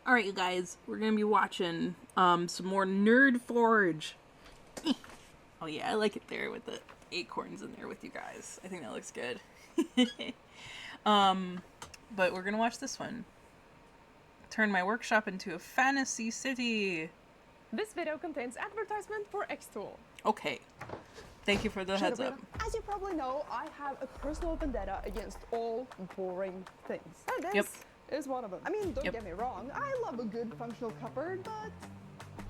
Alright, you guys, we're gonna be watching some more Nerd Forge. Oh yeah, I like it there with the acorns in there with you guys. I think that looks good. But we're gonna watch this one. Turn my workshop into a fantasy city. This video contains advertisement for Xtool. Okay. Thank you for the heads up. As you probably know, I have a personal vendetta against all boring things. And this is one of them. I mean, don't get me wrong, I love a good functional cupboard, but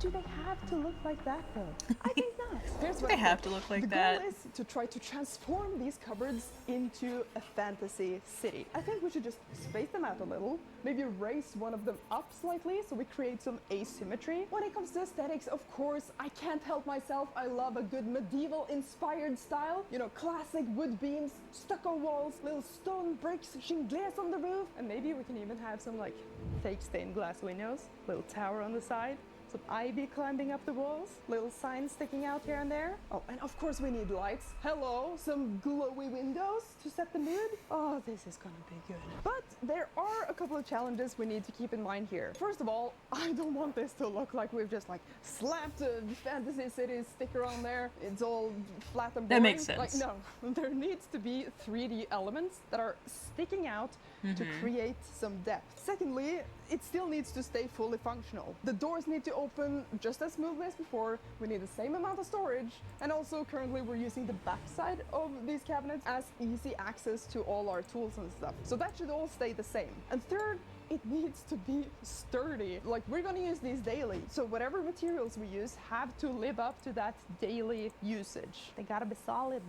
do they have to look like that though? I think not. Here's what They have to look like that. The goal is to try to transform these cupboards into a fantasy city. I think we should just space them out a little, maybe raise one of them up slightly so we create some asymmetry. When it comes to aesthetics, of course, I can't help myself. I love a good medieval inspired style. You know, classic wood beams, stucco walls, little stone bricks, glass on the roof, and maybe we can even have some like fake stained glass windows, little tower on the side. Some ivy climbing up the walls, little signs sticking out here and there. Oh, and of course we need lights. Hello, some glowy windows to set the mood. Oh, this is gonna be good. But there are a couple of challenges we need to keep in mind here. First of all, I don't want this to look like we've just like slapped a fantasy city sticker on there. It's all flat and boring. That makes sense. Like, no, there needs to be 3D elements that are sticking out to create some depth. Secondly, it still needs to stay fully functional. The doors need to open just as smoothly as before. We need the same amount of storage. And also currently we're using the backside of these cabinets as easy access to all our tools and stuff. So that should all stay the same. And third, it needs to be sturdy. Like, we're gonna use these daily. So whatever materials we use have to live up to that daily usage. They gotta be solid.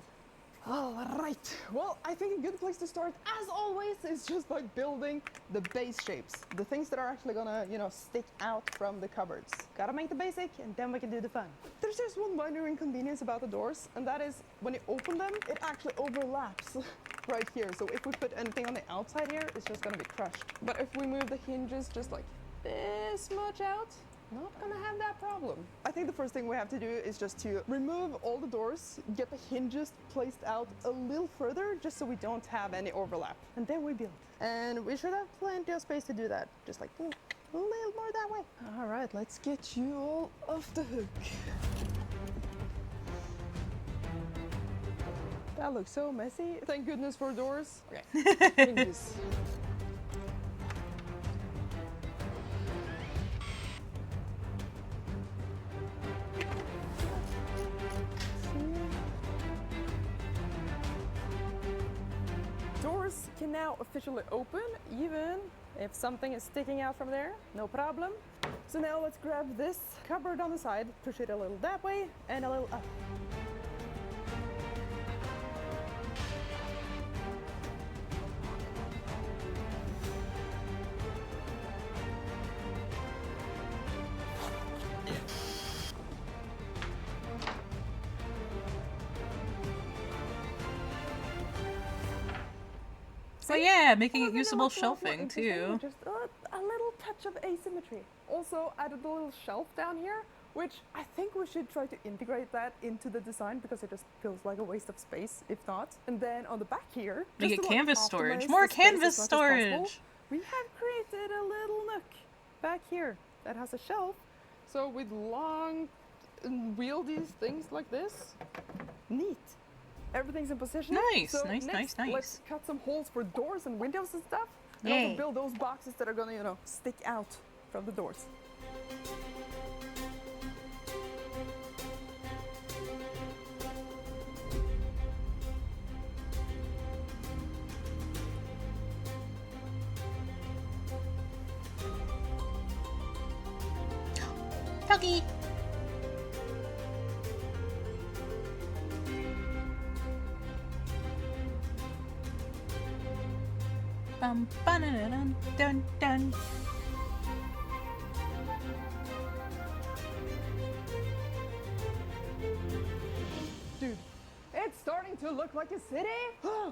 All right, well, I think a good place to start, as always, is just by building the base shapes. The things that are actually gonna, you know, stick out from the cupboards. Gotta make the basic, and then we can do the fun. There's just one minor inconvenience about the doors, and that is when you open them, it actually overlaps right here. So if we put anything on the outside here, it's just gonna be crushed. But if we move the hinges just like this much out, not gonna have that problem. I think the first thing we have to do is just to remove all the doors, get the hinges placed out a little further, just so we don't have any overlap. And then we build. And we should have plenty of space to do that. Just like a little more that way. All right, let's get you all off the hook. That looks so messy. Thank goodness for doors. Okay, hinges. Doors can now officially open, even if something is sticking out from there, no problem. So now let's grab this cupboard on the side, push it a little that way and a little up. So yeah, making it usable shelving too. Just a little touch of asymmetry. Also added a little shelf down here, which I think we should try to integrate that into the design because it just feels like a waste of space if not. And then on the back here, Make just it to, canvas like, storage. optimize More the space as canvas much as storage. possible, we have created a little nook back here that has a shelf. So with long wieldy things like this, neat. Everything's in position. Nice, so nice, next, nice. Let's cut some holes for doors and windows and stuff. And Yay. also build those boxes that are gonna, you know, stick out from the doors. Doggy. Bum, ba-da-da-dun, dun, dun. Dude, it's starting to look like a city.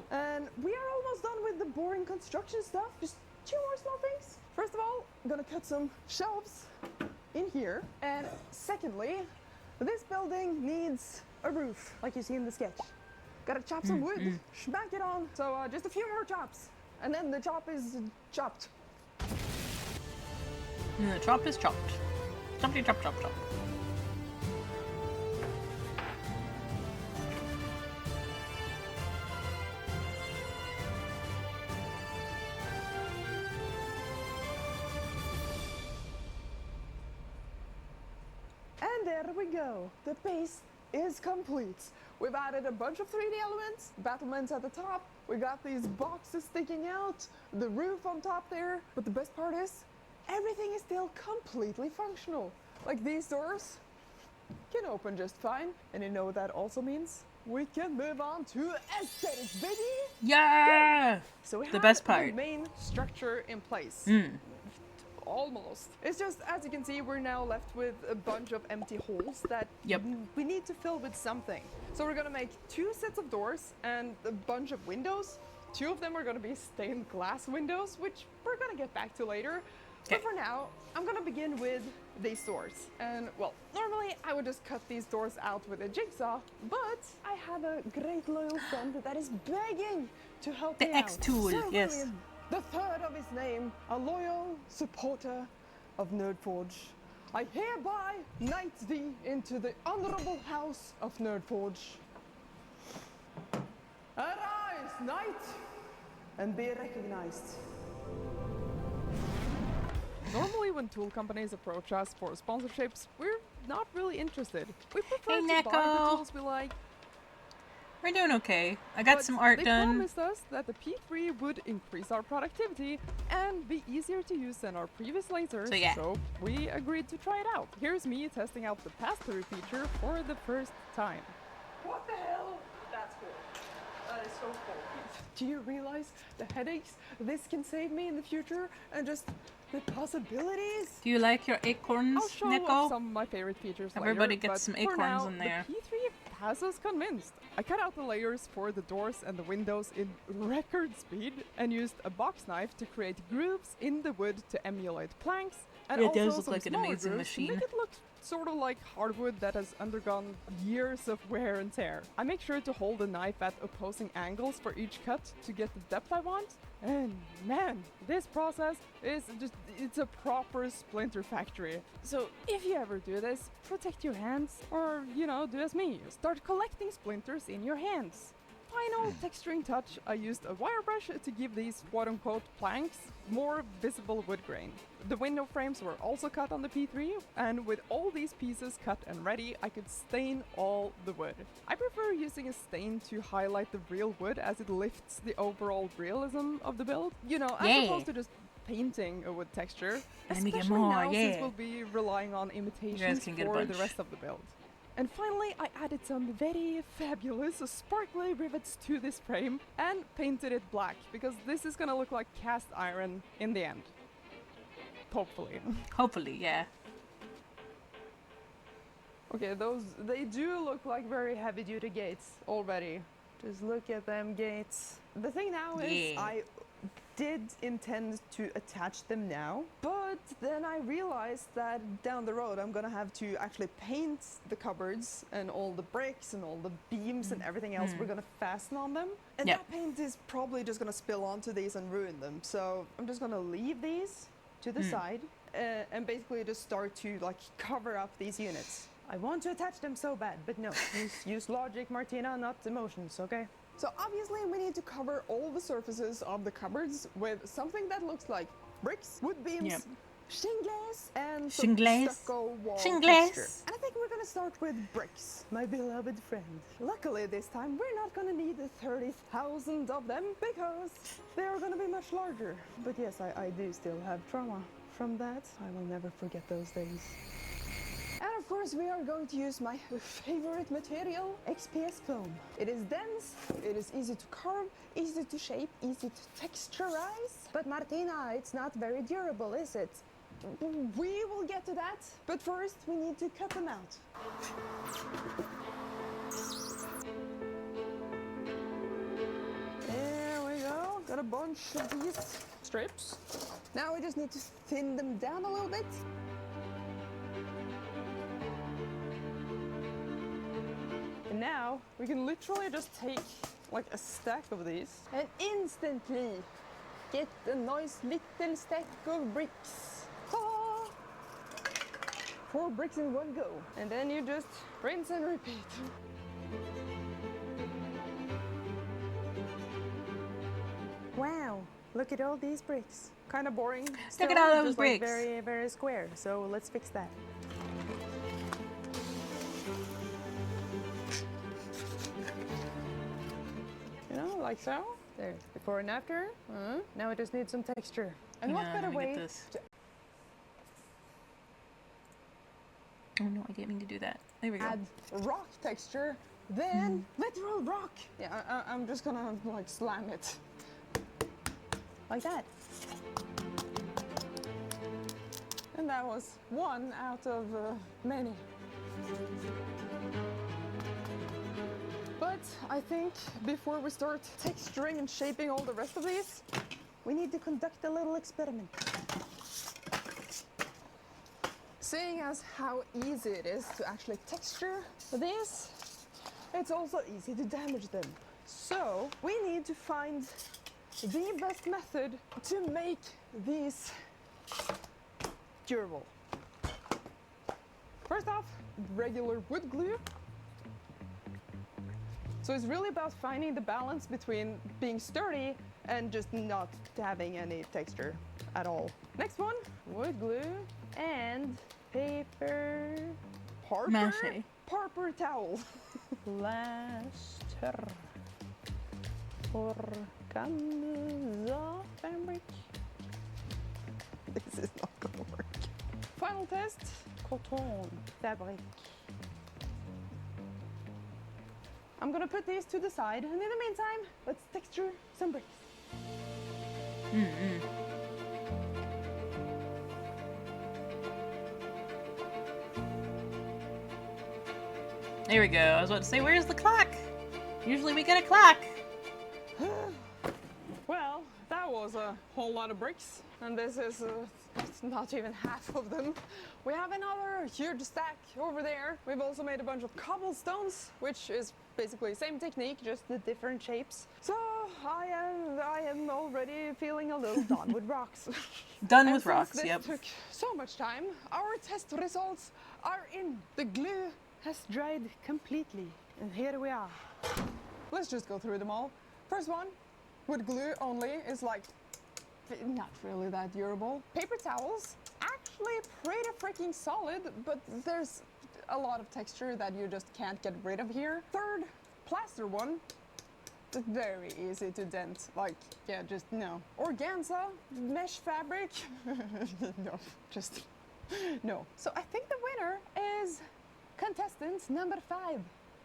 And we are almost done with the boring construction stuff. Just 2 more small things. First of all, I'm gonna cut some shelves in here. And secondly, this building needs a roof, like you see in the sketch. Gotta chop some wood, smack it on. So just a few more chops. And then the chop is chopped. And the chop is chopped. Choppity chop chop chop. And there we go. The base is complete. We've added a bunch of 3D elements, battlements at the top, we got these boxes sticking out, the roof on top there. But the best part is, everything is still completely functional. Like these doors can open just fine. And you know what that also means? We can move on to aesthetics, baby! Yeah! So we The have best part. the main structure in place. Almost. It's just, as you can see, we're now left with a bunch of empty holes that we need to fill with something. So we're gonna make 2 sets of doors and a bunch of windows. 2 of them are gonna be stained glass windows, which we're gonna get back to later. But for now, I'm gonna begin with these doors. And well, normally I would just cut these doors out with a jigsaw, but I have a great loyal friend that is begging to help me out. The X tool, Sir yes. William, the third of his name, a loyal supporter of Nerdforge. I hereby knight thee into the honorable house of Nerdforge. Arise, knight, and be recognized. Normally when tool companies approach us for sponsorships, we're not really interested. We prefer to buy the tools we like. We're doing okay. I got some art they done. They promised us that the P3 would increase our productivity and be easier to use than our previous lasers, so we agreed to try it out. Here's me testing out the pass-through feature for the first time. What the hell? That's cool. That is so cool. Do you realize the headaches this can save me in the future and just the possibilities? Do you like your acorns, I'll show Nico? off some of my favorite features Everybody later, gets some for acorns now, in there. The P3 has us convinced. I cut out the layers for the doors and the windows in record speed and used a box knife to create grooves in the wood to emulate planks. And It also does look some like an smaller amazing grooves to machine. make it look sort of like hardwood that has undergone years of wear and tear. I make sure to hold the knife at opposing angles for each cut to get the depth I want. And man, this process is just, it's a proper splinter factory. So if you ever do this, protect your hands, or, you know, do as me. Start collecting splinters in your hands. Final texturing touch, I used a wire brush to give these quote-unquote planks more visible wood grain. The window frames were also cut on the P3, and with all these pieces cut and ready, I could stain all the wood. I prefer using a stain to highlight the real wood as it lifts the overall realism of the build. You know, as opposed to just painting a wood texture. Especially now, since we'll be relying on imitations for the rest of the build. And finally, I added some very fabulous sparkly rivets to this frame and painted it black, because this is gonna look like cast iron in the end. Hopefully. Hopefully, yeah. Okay, they do look like very heavy-duty gates already. Just look at them gates. The thing now is I did intend to attach them now, but then I realized that down the road I'm gonna have to actually paint the cupboards and all the bricks and all the beams and everything else we're gonna fasten on them. And that paint is probably just gonna spill onto these and ruin them. So I'm just gonna leave these to the side and basically just start to like cover up these units. I want to attach them so bad, but no, use logic, Martina, not emotions, okay? So obviously we need to cover all the surfaces of the cupboards with something that looks like bricks, wood beams, shingles, and some stucco wall texture. And I think we're gonna start with bricks, my beloved friend. Luckily this time we're not gonna need 30,000 of them because they're gonna be much larger. But yes, I do still have trauma from that. I will never forget those days. And of course we are going to use my favorite material, XPS foam. It is dense, it is easy to carve, easy to shape, easy to texturize. But Martina, it's not very durable, is it? We will get to that, but first we need to cut them out. There we go, got a bunch of these strips. Now we just need to thin them down a little bit. And now we can literally just take like a stack of these and instantly get a nice little stack of bricks. Ta-da! 4 bricks in one go. And then you just rinse and repeat. Wow, look at all these bricks. Kind of boring. Look at all those just bricks. Like very, very square. So let's fix that. You know, like so. There, before and after. Now it just needs some texture. And what better way to... Oh no, I didn't mean to do that. There we go. Add rock texture than literal rock. Yeah, I'm just gonna like slam it. Like that. And that was one out of many. But I think before we start texturing and shaping all the rest of these, we need to conduct a little experiment. Seeing as how easy it is to actually texture these, it's also easy to damage them. So we need to find the best method to make these durable. First off, regular wood glue. So it's really about finding the balance between being sturdy and just not having any texture at all. Next one, wood glue and paper. Mache. Paper towel. Plaster. Organza fabric. This is not gonna work. Final test, cotton fabric. I'm gonna put these to the side, and in the meantime, let's texture some bricks. There we go. I was about to say, where's the clock? Usually we get a clock. Well, that was a whole lot of bricks, and this is not even half of them. We have another huge stack over there. We've also made a bunch of cobblestones, which is basically same technique, just the different shapes. So I am already feeling a little done with rocks. Done And with rocks, since yep. this took so much time, our test results are in. The glue has dried completely, and here we are. Let's just go through them all. First one, wood glue only, is like not really that durable. Paper towels, actually pretty freaking solid, but there's a lot of texture that you just can't get rid of here. Third, plaster one, very easy to dent. Like, yeah, just no. Organza, mesh fabric, no, just no. So I think the winner is contestant number 5,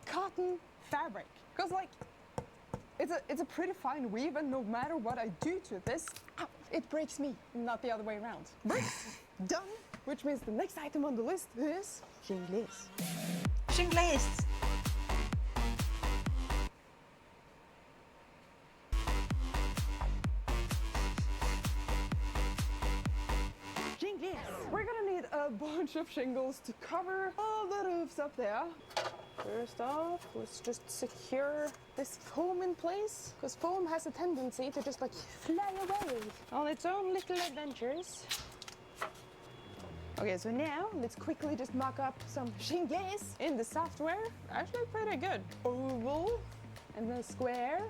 cotton fabric. Because like, it's a pretty fine weave, and no matter what I do to this, it breaks me, not the other way around. Bricks, done, which means the next item on the list is shingles. Shingles! Shingles! We're gonna need a bunch of shingles to cover all the roofs up there. First off, let's just secure this foam in place, because foam has a tendency to just like fly away on its own little adventures. Okay, so now let's quickly just mock up some shingles in the software. Actually pretty good. Oval, and then square,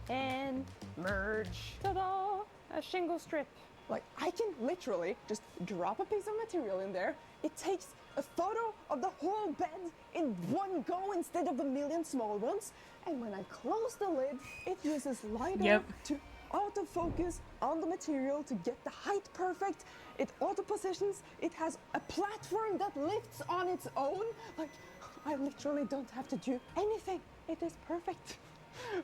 and merge. Ta-da! A shingle strip. Like, I can literally just drop a piece of material in there. It takes a photo of the whole bed in one go instead of a million small ones. And when I close the lid, it uses LiDAR to autofocus on the material to get the height perfect. It auto-positions. It has a platform that lifts on its own. Like, I literally don't have to do anything. It is perfect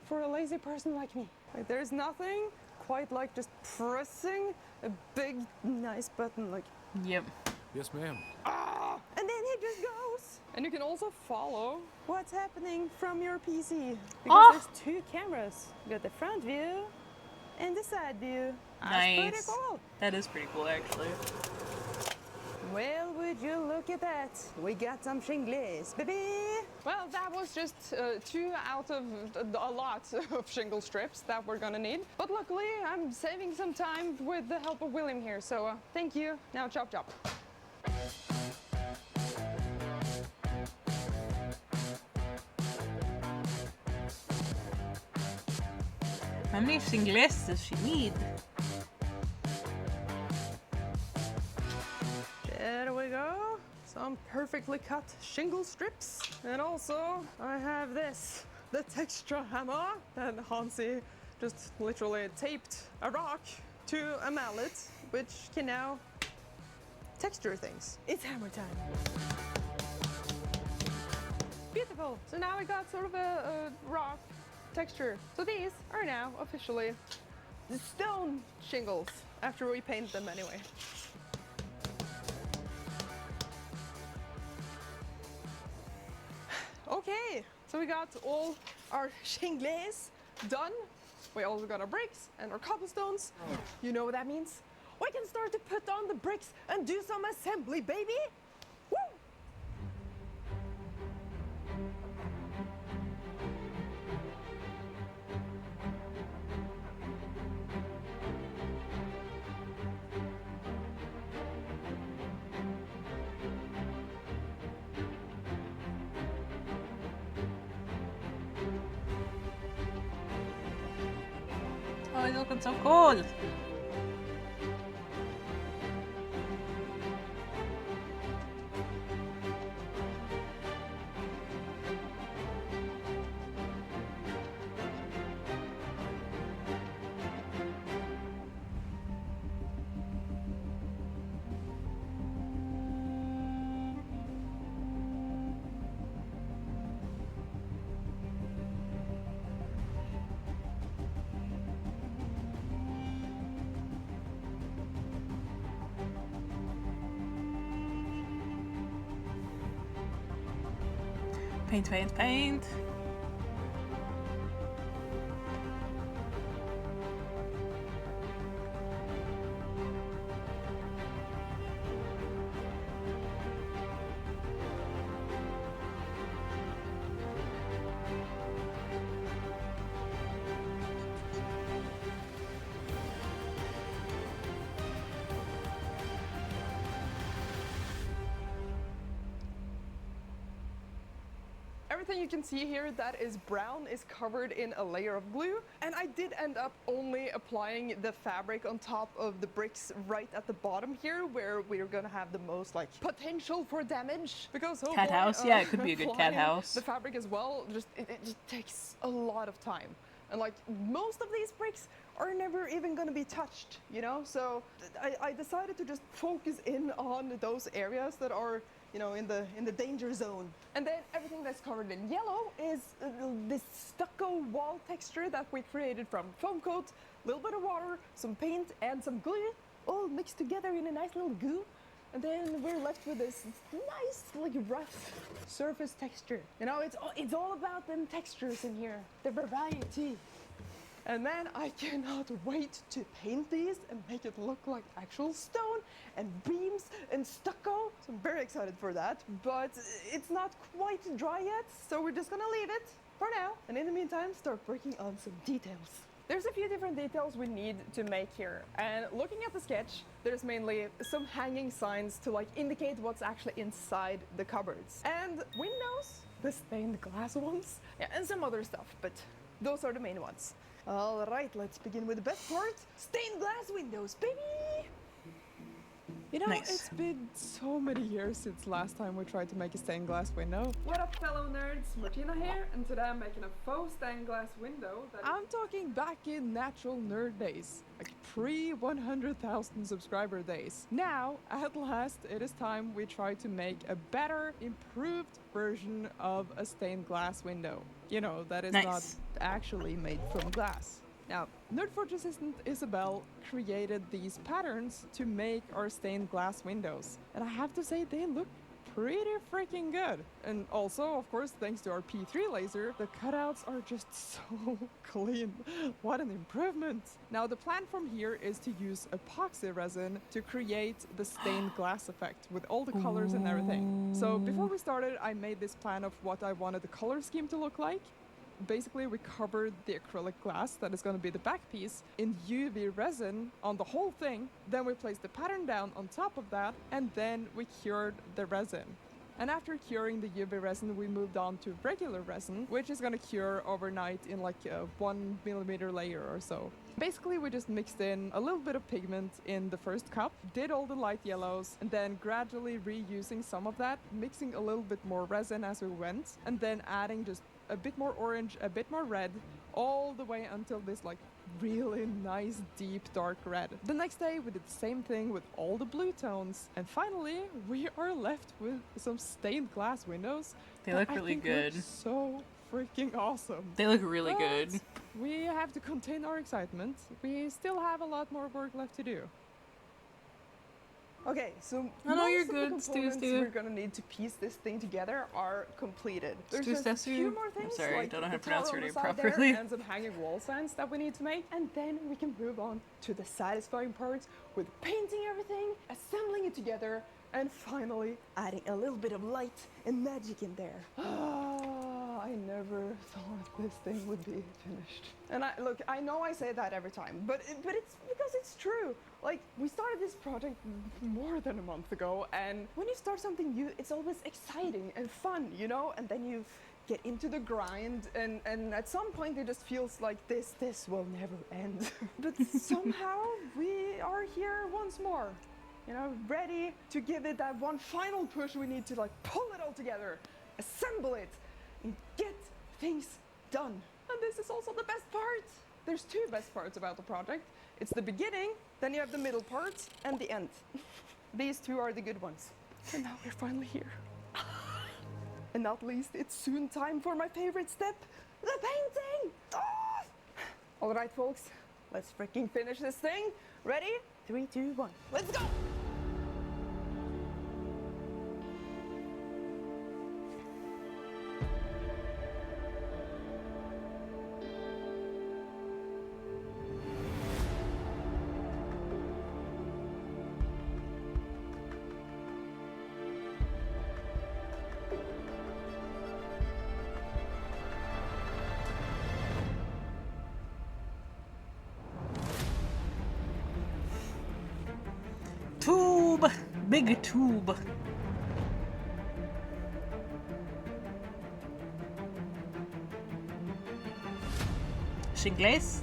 for a lazy person like me. Like, there's nothing quite like just pressing a big, nice button. Like, Yep. Yes, ma'am. and then it just goes. And you can also follow what's happening from your PC. Because there's 2 cameras. You got the front view and the side view. That's pretty Nice. cool. That is pretty cool, actually. Well, would you look at that? We got some shingles, baby. Well, that was just 2 out of a lot of shingle strips that we're gonna need. But luckily, I'm saving some time with the help of William here. So thank you. Now chop chop. How many shingles does she need? There we go. Some perfectly cut shingle strips. And also, I have this, the texture hammer. And Hansi just literally taped a rock to a mallet, which can now texture things. It's hammer time. Beautiful. So now we got sort of a rock texture. So these are now officially stone shingles after we paint them anyway. Okay, so we got all our shingles done. We also got our bricks and our cobblestones. You know what that means? We can start to put on the bricks and do some assembly, baby! Woo! Oh, it's looking so cool. Paint, paint, paint. Everything you can see here that is brown is covered in a layer of glue, and I did end up only applying the fabric on top of the bricks right at the bottom here, where we're gonna have the most like potential for damage. Because oh Cat boy, house? Yeah, it could be a good cat applying house. The fabric as well, it just takes a lot of time. And like most of these bricks are never even gonna be touched, you know? So I decided to just focus in on those areas that are, you know, in the danger zone. And then everything that's covered in yellow is this stucco wall texture that we created from foam coat, a little bit of water, some paint, and some glue, all mixed together in a nice little goo. And then we're left with this nice, like, rough surface texture. You know, it's all about them textures in here, the variety. And then I cannot wait to paint these and make it look like actual stone and beams and stucco. So I'm very excited for that, but it's not quite dry yet, so we're just gonna leave it for now. And in the meantime, start working on some details. There's a few different details we need to make here. And looking at the sketch, there's mainly some hanging signs to like indicate what's actually inside the cupboards. And windows, the stained glass ones, yeah, and some other stuff, but those are the main ones. All right, let's begin with the best part. Stained glass windows, baby! You know, Nice. it's been so many years since last time we tried to make a stained glass window. What up, fellow nerds? Martina here, and today I'm making a faux stained glass window I'm talking back in natural nerd days, like pre-100,000 subscriber days. Now, at last, it is time we try to make a better, improved version of a stained glass window. You know, that is Nice. not actually made from glass. Now, Nerdforge assistant Isabel created these patterns to make our stained glass windows. And I have to say, they look pretty freaking good. And also, of course, thanks to our P3 laser, the cutouts are just so clean. What an improvement. Now, the plan from here is to use epoxy resin to create the stained glass effect with all the colors and everything. So before we started, I made this plan of what I wanted the color scheme to look like. Basically, we covered the acrylic glass that is going to be the back piece in UV resin on the whole thing. Then we placed the pattern down on top of that, and then we cured the resin. And after curing the UV resin, we moved on to regular resin, which is gonna cure overnight in like a 1 mm layer or so. Basically, we just mixed in a little bit of pigment in the first cup, did all the light yellows, and then gradually reusing some of that, mixing a little bit more resin as we went, and then adding just a bit more orange, a bit more red, all the way until this like really nice deep dark red. The next day we did the same thing with all the blue tones, and finally we are left with some stained glass windows. They look really good. So freaking awesome. They look really But good. we have to contain our excitement. We still have a lot more work left to do. Okay, so you're most good, of the components Stu. we're gonna need to piece this thing together are completed. There's Stu, just a few more things. I'm sorry, I like don't know how the to pronounce tower your on name the side properly. there and some hanging wall signs that we need to make, and then we can move on to the satisfying parts with painting everything, assembling it together, and finally adding a little bit of light and magic in there. I never thought this thing would be finished. And I know I say that every time, but it's because it's true. Like, we started this project more than a month ago, and when you start something new, it's always exciting and fun, you know? And then you get into the grind, and at some point it just feels like this will never end. But somehow we are here once more. You know, ready to give it that one final push. We need to like pull it all together, assemble it, and get things done. And this is also the best part. There's two best parts about the project. It's the beginning, then you have the middle part, and the end. These two are the good ones. And now we're finally here. And not least, it's soon time for my favorite step, the painting! Ah! All right, folks, let's freaking finish this thing. Ready? 3, 2, 1, let's go! Tube! Big tube. Shingles?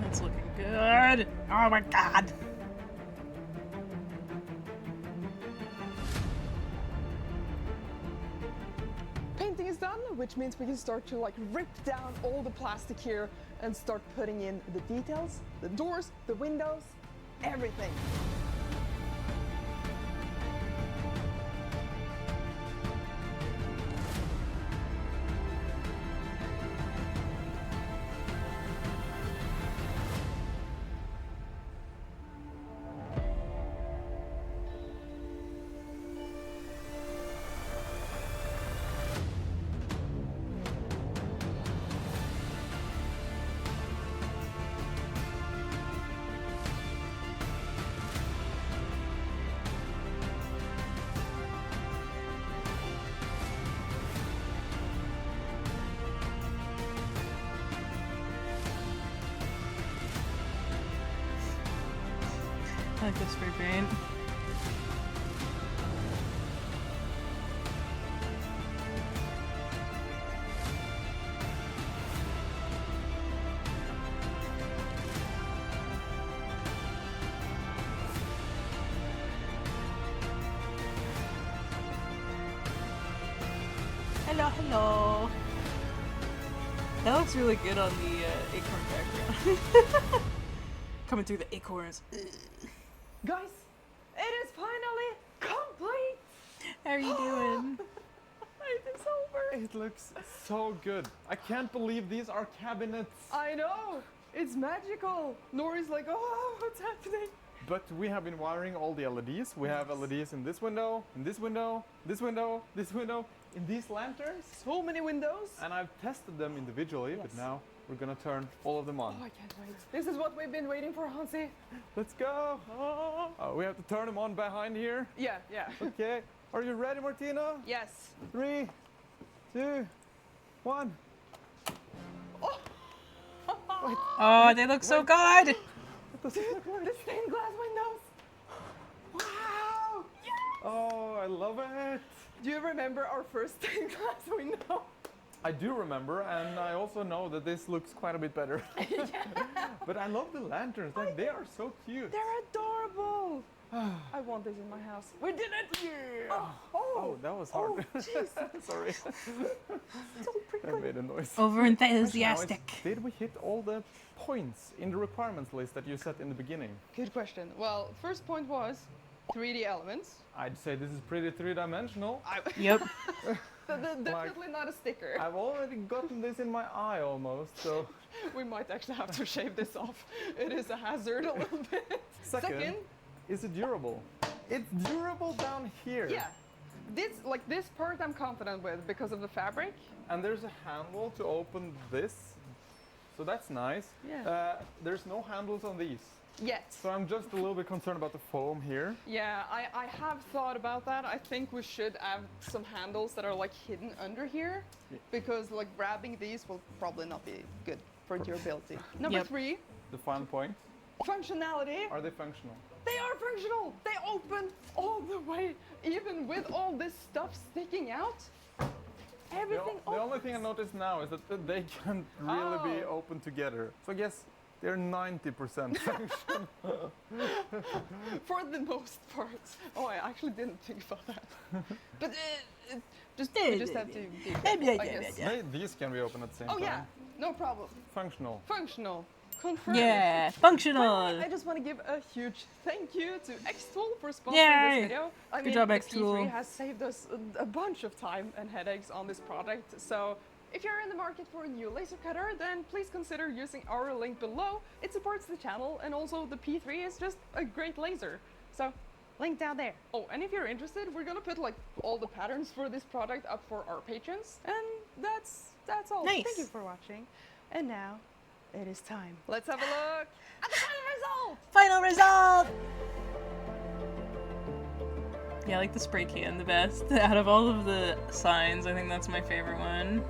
That's looking good. Oh my god. Painting is done, which means we can start to like rip down all the plastic here and start putting in the details, the doors, the windows, everything. I like this spray paint. Hello, hello. That looks really good on the acorn background. Coming through the acorns. Guys, it is finally complete! Are it looks so good. I can't believe these are cabinets. I know! It's magical! Nori's like, oh, what's happening? But we have been wiring all the LEDs. We have LEDs in this window, in this window, this window, this window, in these lanterns. So many windows. And I've tested them individually, Yes. but now we're gonna turn all of them on. Oh, I can't wait. This is what we've been waiting for, Hansi. Let's go! Oh, we have to turn them on behind here. Yeah, yeah. Okay, are you ready, Martina? Yes. 3, 2, 1. Oh, they look so good. The stained glass windows. Wow! Yes! Oh, I love it. Do you remember our first stained glass window? I do remember, and I also know that this looks quite a bit better. But I love the lanterns, like they are so cute. They're adorable. I want this in my house. We did it! Yeah. Oh, Oh, that was hard. Oh, jeez. Sorry. So I prickly. made a noise. Over Now enthusiastic. did we hit all the points in the requirements list that you set in the beginning? Good question. Well, first point was 3D elements. I'd say this is pretty three-dimensional. Yep. Definitely not a sticker. I've already gotten this in my eye almost, so... We might actually have to shave this off. It is a hazard a little bit. Second, is it durable? It's durable down here. Yeah. This part I'm confident with because of the fabric. And there's a handle to open this, so that's nice. Yeah. There's no handles on these, Yet. so I'm just a little bit concerned about the foam here. Yeah, I have thought about that. I think we should have some handles that are like hidden under here, Yeah. because like grabbing these will probably not be good for durability. Number Yep. 3, The final point, functionality. are they functional? They are functional. They open all the way, even with all this stuff sticking out. Everything The only thing I noticed now is that they can't really be Oh. open together. So I guess they're 90% functional. for the most part. Oh, I actually didn't think about that. But we just have to do that, I guess. These can be open at the same Oh time. yeah, no problem. Functional. Functional. Confirmed. Yeah, Finally, functional. I just want to give a huge thank you to Xtool for sponsoring Yay! this video. I Good job, the Xtool. P3 has saved us a bunch of time and headaches on this product. So if you're in the market for a new laser cutter, then please consider using our link below. It supports the channel, and also the P3 is just a great laser. So link down there. Oh, and if you're interested, we're gonna put like all the patterns for this product up for our patrons. And that's all. Nice. Thank you for watching. And now it is time. Let's have a look at the final result. Final result! Yeah, I like the spray can the best. Out of all of the signs, I think that's my favorite one.